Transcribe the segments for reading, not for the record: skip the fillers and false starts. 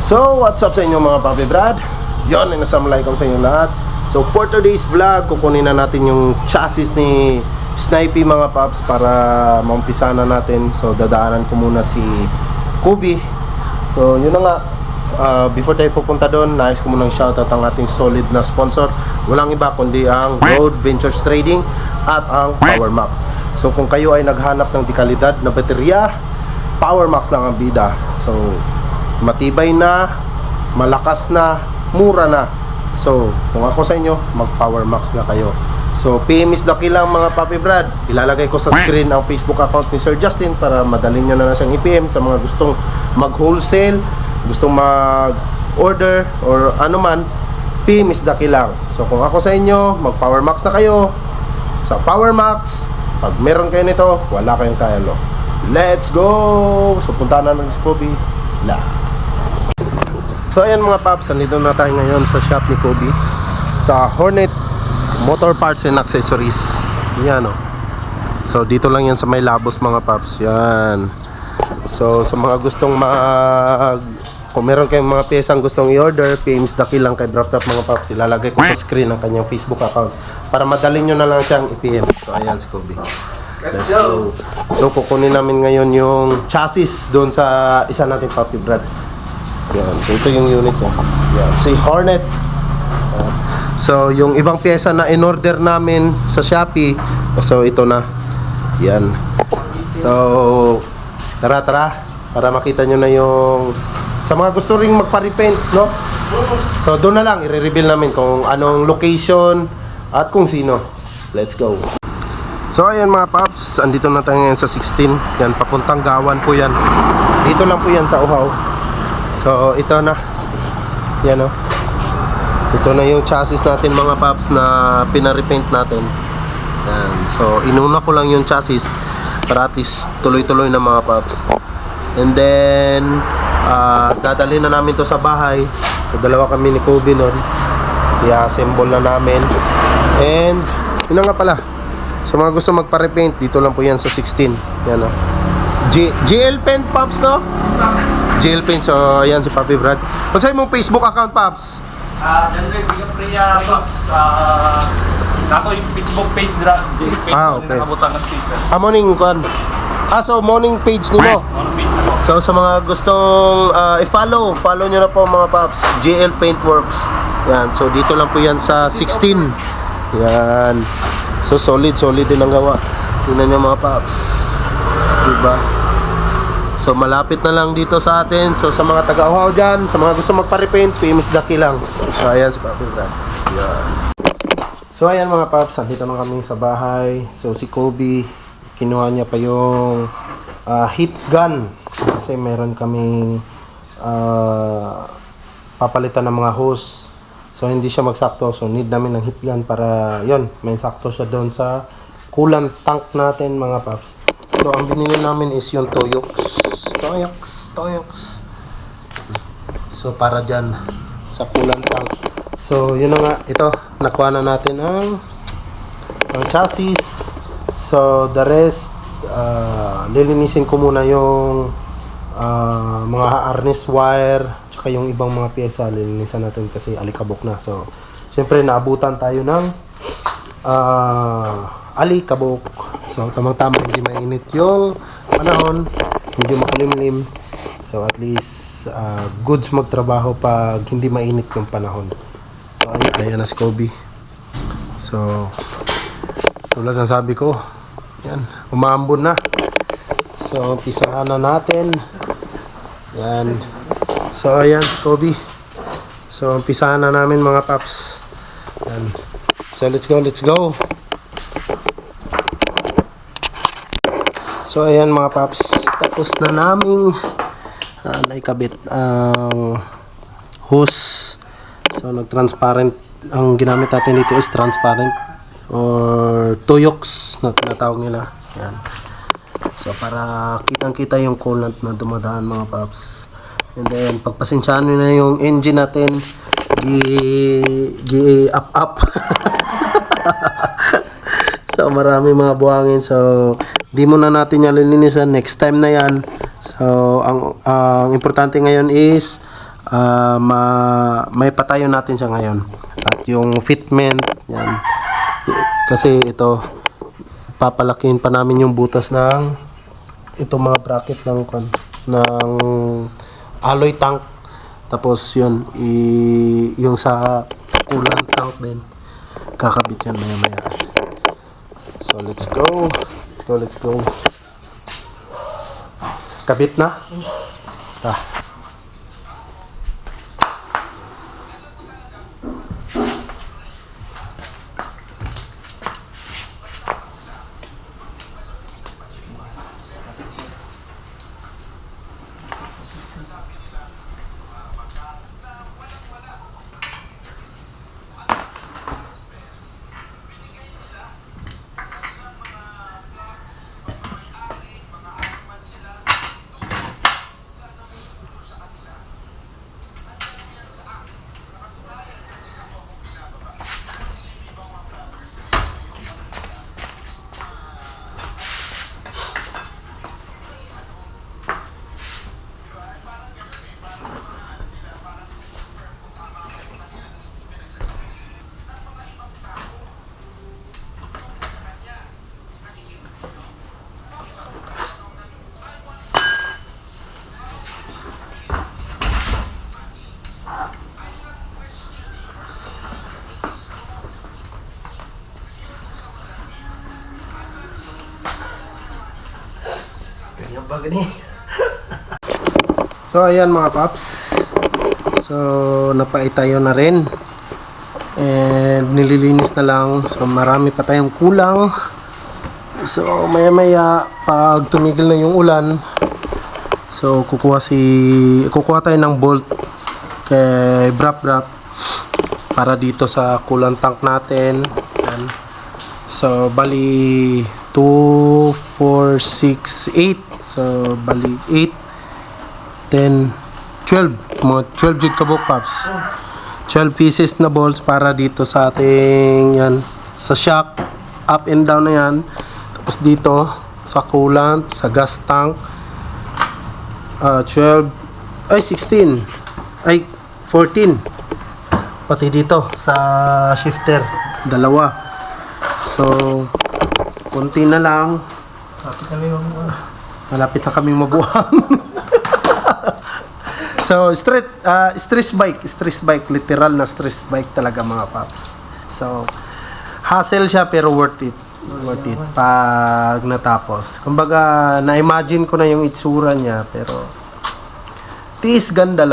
So, what's up sa inyo mga Papi Brad? Yon, inasamlaikum sa inyo lahat. So, for today's vlog, kukunin na natin yung chassis ni Snipey mga Paps para maumpisa na natin. So, dadaanan ko muna si Kubi. So, yun na nga. Before tayo pupunta doon, nais ko munang shoutout ang ating solid na sponsor. Walang iba kundi ang Road Ventures Trading at ang Power Max. So, kung kayo ay naghanap ng dekalidad na baterya, Power Max lang ang bida. So, matibay na, malakas na, mura na. So, kung ako sa inyo, mag Power Max na kayo. So, PM is the key lang mga Papi Brad. Ilalagay ko sa screen ang Facebook account ni Sir Justin para madalin nyo na siyang i-PM sa mga gustong mag-wholesale, gustong mag-order, or ano man. PM is the key lang. So, kung ako sa inyo, mag Power Max na kayo. Sa Power Max, pag meron kayo nito, wala kayong kayalo. Let's go! So, punta na ng Scooby. So, ayan mga Paps, nandito na tayo ngayon sa shop ni Kobe sa Hornet Motor Parts and Accessories. Yan, oh. So, dito lang yan sa may Labos mga Paps. Yan. So, sa mga gustong kung meron kayong mga piyesang gustong i-order, PM's Daki lang kay Draft mga Paps. Ilalagay ko sa screen ang kanyang Facebook account para madalin nyo na lang siyang i-PM. So, ayan si Kobe. Let's go. So, kukunin namin ngayon yung chassis doon sa isa nating Papi Brad. Yan. So, ito yung unit ko. Yan. Si Hornet. So, yung ibang pyesa na in-order namin sa Shopee. So, ito na. Yan. So, tara. Para makita nyo na yung sa mga gusto ring magpa-repaint, no? So, doon na lang. I-reveal namin kung anong location at kung sino. Let's go. So ayan mga Paps, andito na tayo ngayon sa 16. Yan, papuntang Gawan po yan. Dito lang po yan sa Uhaw. So ito na. Yan, oh. Ito na yung chassis natin mga Paps na pina-repaint natin. Yan. So inuna ko lang yung chassis para at least tuloy-tuloy na mga Paps. And then dadalhin na namin to sa bahay. So, dalawa kami ni Kobe nun. I-assemble na namin. And yun na nga pala, sa mga gusto magpa-repaint, dito lang po yan sa 16. Yan, o. GL Paint, Pops, no? GL Paint. So, yan si Papi Brad. Kung sa'yo mong Facebook account, Pops? General Priya Pops. Ako yung Facebook page nila. GL Paint. Okay. Nakabutang ng sticker. Morning, kan. So, morning page nimo. Morning page na po. So, sa mga gustong i-follow, follow nyo na po mga Pops. GL Paint Works. Yan. So, dito lang po yan sa 16. Yan. So solid din ang gawa. Tingnan nyo mga Paps, diba? So malapit na lang dito sa atin. So sa mga taga-uhaw dyan, sa mga gusto magpa-repaint, PM's Daki lang. So ayan si Papi Brad. Yan. So ayan mga Paps, dito na kami sa bahay. So si Kobe, kinuha niya pa yung heat gun. Kasi meron kaming papalitan ng mga hose. So hindi siya magsakto, so need namin ng heat gun para yon, may sakto siya doon sa coolant tank natin mga Paps. So ang binili namin is yung Toyox. So para dyan sa coolant tank. So yun na nga, ito nakuha na natin ang chassis. So the rest, lilinisin ko muna yung mga harness wire, tsaka yung ibang mga pyesa lilinisan natin kasi alikabok na. So syempre naabutan tayo ng alikabok. So tamang-tama, hindi mainit yung panahon, medyo makulimlim. So at least goods magtrabaho pag hindi mainit yung panahon. So ayan na si Kobe. So tulad ng sabi ko, yan, umaambon na. So umpisahan na natin. Yan. So ayan si Kobe. So umpisahan na namin mga Paps. Yan. So let's go. So ayan mga Paps, tapos na naming naikabit ang hose. So nag-transparent, ang ginamit natin dito is transparent or Toyox na tinatawag nila. Yan. So para kitang-kita yung coolant na dumadaan mga Paps. And then pagpasensyahan nyo na yung engine natin, up. So marami mga buhangin. So di mo na natin yan lilinisan. Next time na yan, So ang importante ngayon is may patayo natin siya ngayon. At yung fitment, yan. Kasi ito, papalakihin pa namin yung butas ng itong mga bracket ng alloy tank. Tapos yun, yung sa coolant tank din. Kakabit yan maya. So let's go. Kabit na? So ayan mga paps. So napaitayo na rin. And nililinis na lang. So marami pa tayong kulang. So maya pag tumigil na yung ulan, so kukuha tayo ng bolt kay Brap para dito sa coolant tank natin. Yan. So bali 2, 4, 6, 8. So bali 8, 10, 12. Mga 12 jud kabuk paps. 12 pieces na bolts para dito sa ating yan, sa shock, up and down na yan. Tapos dito sa coolant, sa gas tank, 12, ay 16, ay 14. Pati dito sa shifter, dalawa. So konti na lang. Malapit na kami mabuhang. So stress bike, literal na stress bike talaga mga paps. So hassle siya pero worth it pag natapos. Kumbaga na-imagine ko na yung itsura niya, pero tiis ganda.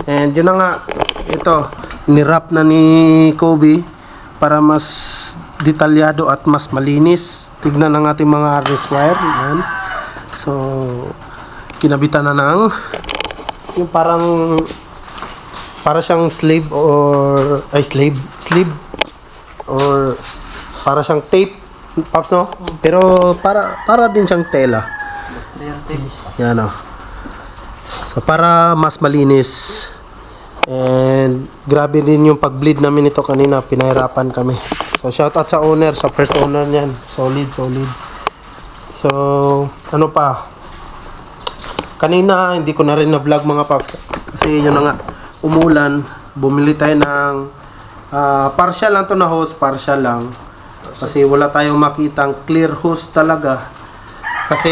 And yun na nga, ito nirap na ni Kobe para mas detalyado at mas malinis. Tignan ng ating mga harness wire. Yan. So kinabitan na ng yung para siyang sleeve or para siyang tape, paps, no? Pero para din siyang tela. Yan, no? So para mas malinis. And grabe din yung pag-bleed namin ito kanina, pinahirapan kami. So shout out sa owner, sa first owner niyan. Solid. So ano pa? Kanina hindi ko na rin na-vlog mga paps kasi yun na nga, umulan. Bumili tayo ng partial lang to na hose, partial lang. Kasi wala tayong makitang clear hose talaga. Kasi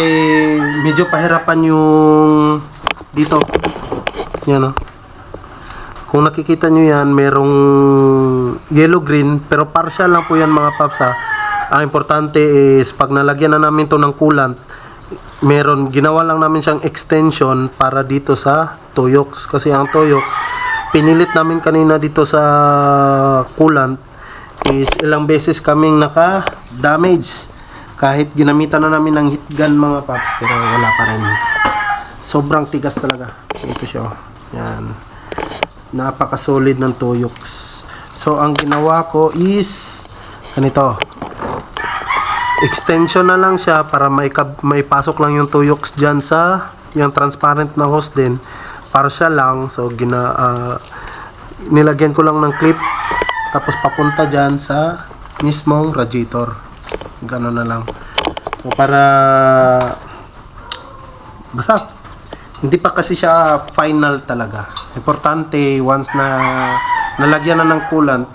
medyo pahirapan yung dito. Yan, no? Kung nakikita nyo yan, merong yellow green, pero partial lang po yan mga paps, ha. Ang importante is pag nalagyan na namin to ng coolant, ginawa lang namin siyang extension para dito sa toyox. Kasi ang toyox, pinilit namin kanina dito sa coolant is ilang beses kaming naka-damage. Kahit ginamitan na namin ng heat gun mga paps, pero wala pa rin. Sobrang tigas talaga. Ito siya. Yan. Napaka-solid ng toyox. So, ang ginawa ko is ganito. Extension na lang siya para may pasok lang yung toyox dyan sa yung transparent na hose din. Partial lang. So, nilagyan ko lang ng clip. Tapos, papunta dyan sa mismong radiator. Gano'n na lang. So, para Basta, hindi pa kasi siya final talaga. Importante, once na nalagyan na ng coolant,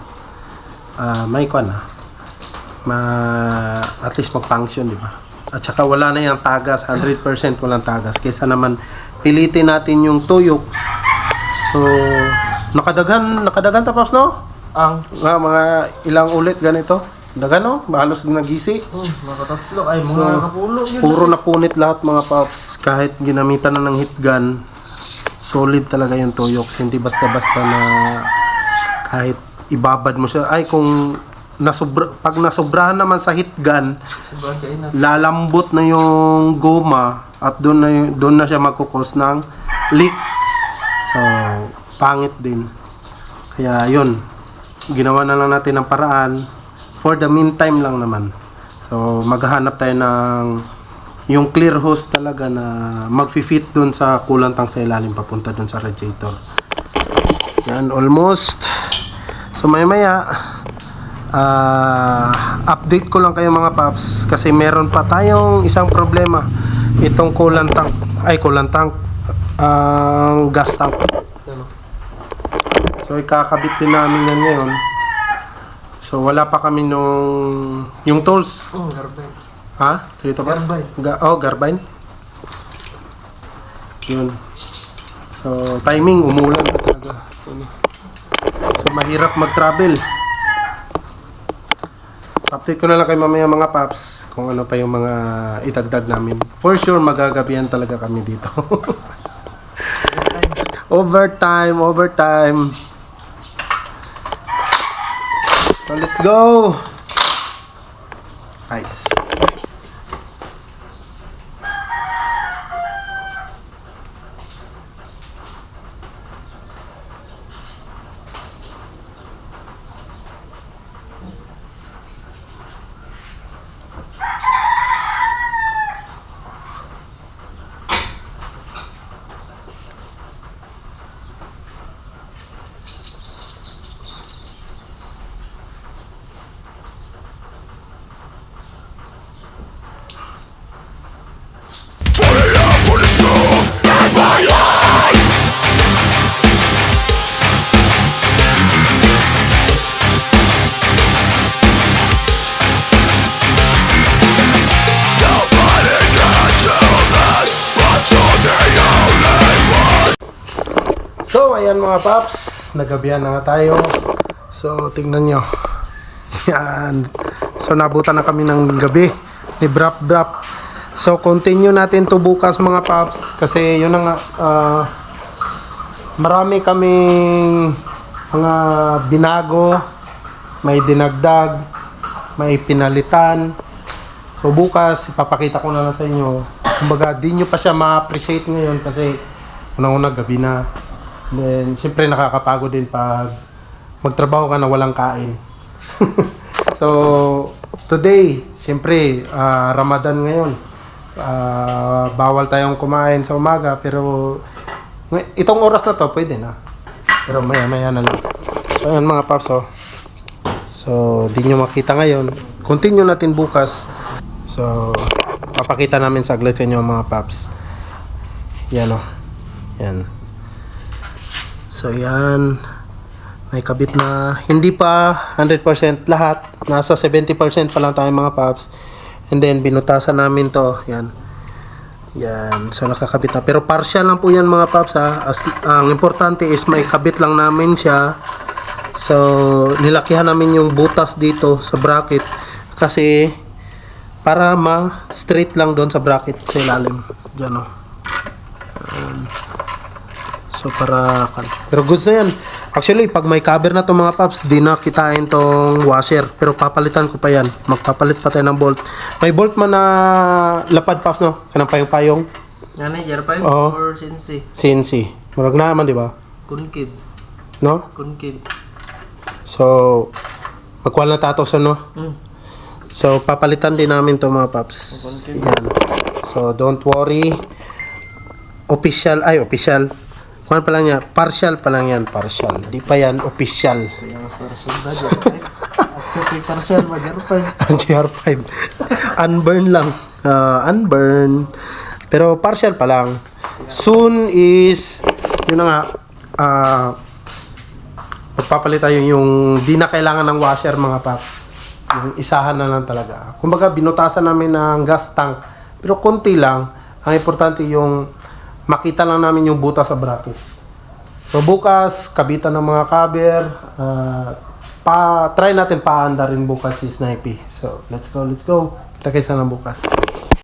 may kuwan na. At least mag-function, di ba? At saka wala na yung tagas, 100% walang tagas. Kaysa naman, pilitin natin yung tuyok. So, nakadagan tapos, no? Mga ilang ulit ganito. Dagan, no? Halos nagisi. Makatatlo ay mga kapulo yun. Puro napunit lahat mga paps. Kahit ginamitan na ng heat gun, solid talaga yung tuyok. Hindi basta-basta na kahit ibabad mo siya. Ay, kung pag nasobrahan naman sa heat gun, lalambot na yung goma at doon na siya magkukos ng leak. So, pangit din. Kaya yun, ginawa na lang natin ng paraan. For the meantime lang naman. So, maghahanap tayo ng yung clear hose talaga na mag-fit dun sa kulantang sa ilalim papunta dun sa radiator. Yan, almost. So, maya update ko lang kayo mga paps kasi meron pa tayong isang problema. Itong gas tank. So, ikakabit din namin yan ngayon. So, wala pa kami yung tools. Garbine. Ha? So, ito ba? Garbine. Garbine. Yun. So, timing, umulan pa talaga. So, mahirap mag-travel. Update ko na lang kayo mamaya mga paps kung ano pa yung mga itagdag namin. For sure, magagabihan talaga kami dito. Overtime. So, let's go! Right. So, ayan mga paps, nagabihan na nga tayo. So, tingnan nyo. Yan. So, nabutan na kami ng gabi ni Brap. So, continue natin to bukas mga paps. Kasi yun na nga, marami kaming mga binago, may dinagdag, may pinalitan. So, bukas, ipapakita ko na lang sa inyo. Kumbaga, di nyo pa siya ma-appreciate ngayon kasi unang-una gabi na. Then, siyempre nakakapagod din pag magtrabaho ka na walang kain. So, today, siyempre, Ramadan ngayon. Bawal tayong kumain sa umaga, pero itong oras na to, pwede na. Pero maya na lang. So, ayan mga paps, oh. So, di nyo makita ngayon. Continue natin bukas. So, papakita namin saglit sa inyo mga paps. Yan, oh. Yan. So, yan. May kabit na. Hindi pa 100% lahat. Nasa 70% pa lang tayo mga paps. And then, binutasan namin to. Yan. Yan. So, nakakabit na. Pero partial lang po yan mga paps ha. Ang importante is may kabit lang namin siya. So, nilakihan namin yung butas dito sa bracket. Kasi, para ma-straight lang doon sa bracket sa ilalim. Diyan o. So, pero goods na yan. Actually, pag may cover na to mga paps, di na kitain tong washer. Pero papalitan ko pa yan. Magpapalit pa tayo ng bolt. May bolt man na lapad paps, no? Kanang payong-payong. Yan ay Garbine Oo. or CNC? CNC. Marag naman, di ba? Concave. No? Concave. So, magkuha na tatos, no? So, papalitan din namin to mga paps. Yan. So, don't worry. Official. Kuhan pa lang yan. Partial pa lang yan. Partial. Di pa yan official. Kaya partial ba dyan? Actually, partial ba Garbine? GR5. Unburn lang. Unburn. Pero partial pa lang. Soon is, yun na nga, magpapalit tayo yung di na kailangan ng washer mga paps. Yung isahan na lang talaga. Kumbaga, binutasan namin ng gas tank. Pero konti lang. Ang importante yung makita lang namin yung butas sa bracket. So bukas, kabitan ng mga cover. Try natin paanda rin bukas si Snipey. So, let's go. Kita kayo sana bukas.